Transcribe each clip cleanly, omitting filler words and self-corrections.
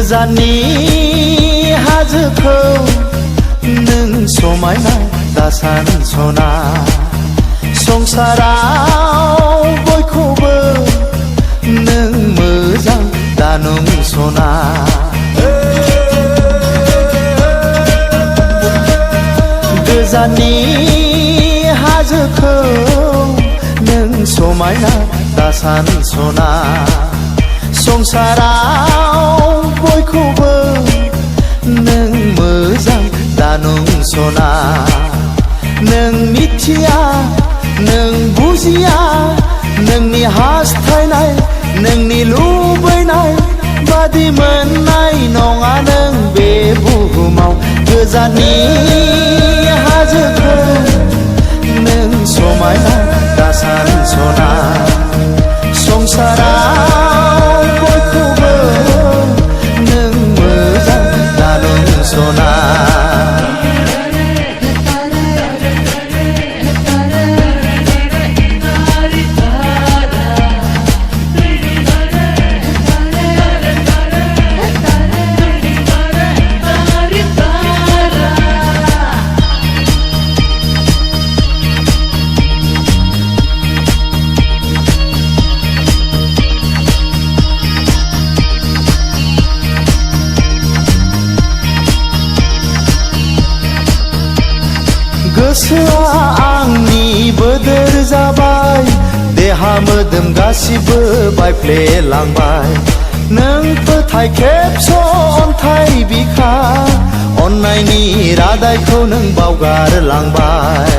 गोजाननि हाजोखौ नों समायना दासान सना संसाराव बयखौबो नों मोजां दानुं सना गोजाननि हाजोखौ नों समायना दासान सना संसाराव बयखौबो नों मोजां दानुं सना नों मिथिया नों बुजिया नोंनि हास्थायनाय नोंनि लुबैनाय बादि मोननाय नङा नों बे बुहुमाव गोजाननि हाजोखौ नों समायना दासान सना संसाराव बयखौबो नों मोजां दानुं सना गोसोआ आंनि बोदोर जाबाय देहा मोदोम गासिबो बायफ्लेलांबाय नों फोथाय खेबस' अन्थाइ बिखा अननायनि रादायखौ नों बावगारलांबाय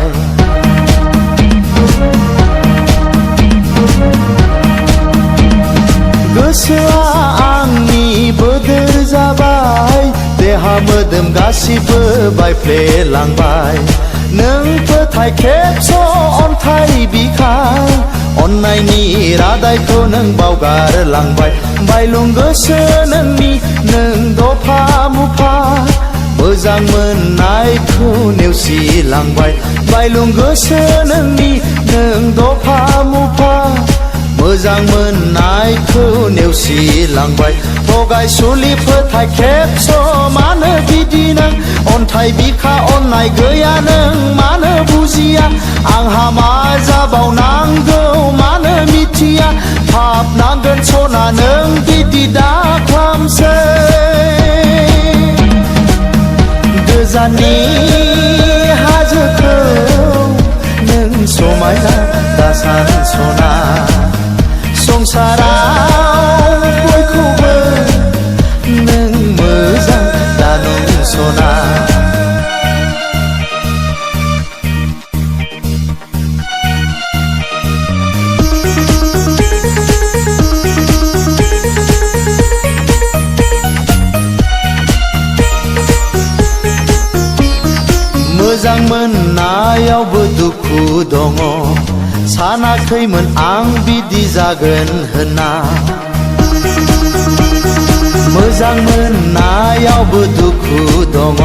गोसोआ आंनि बोदोर जाबाय देहा मोदोम गासिबो बायफ्लेलांबाय नों फोथाय खेबस' अन्थाइ बिखा अननायनि रादायखौ नों बावगारलांबाय बायलुं गोसो नोंनि नों दफा मुफा मोजां मोननायखौ नेवसिलांबाय बायलुं गोसो नोंनि नों दफा मुफा मोजां मोननायखौ नेवसिलांबाय थगायसुलि फोथाय खेबस' मानो बिदि नों अन्थाइ बिखा अननाय गैया नों मानो बुजिया आंहा मा जाबावनांगौ मानो मिथिया पाप नांगोन सना नों बिदि दाखालामसै गोजाननि हाजोखौ नों समायना दासान सना संसाराव बयखौबो नों मोजां दानुं सना मोजां मोननायावबो दुखु दङ सानाखैमोन आं बिदि जागोन होनना मोजां मोननायावबो दुखु दङ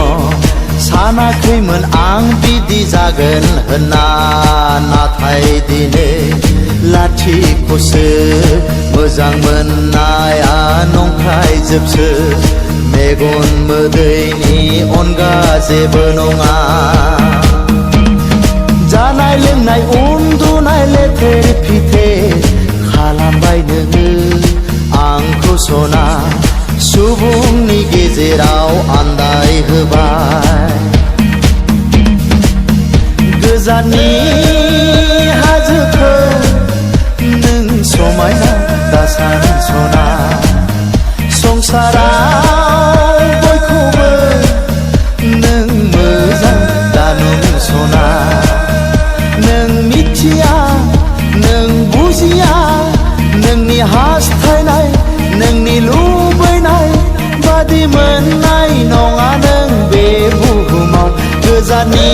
सानाखैमोन आं बिदि जागोन होनना नाथाय दिनै लाथिख'सो मोजां मोननाया नंखाय जोबसो मेगन मोदैनि अनगा जेबो नङा जानाय लोंनाय उन्दुनाय लेथेर फिथेर खालामबाय नोङो आंखौ सना सुबुंनि गेजेराव आन्दाय होबाय गोजाननि हाजोखौ नों समायना दासान सना संसाराव बयखौबो नों मोजां दानुं सना नों मिथिया नों बुजिया नोंनि हास्थायनाय नोंनि लुबैनाय बादि मोननाय नङा नों बे बुहुमाव गोजाननि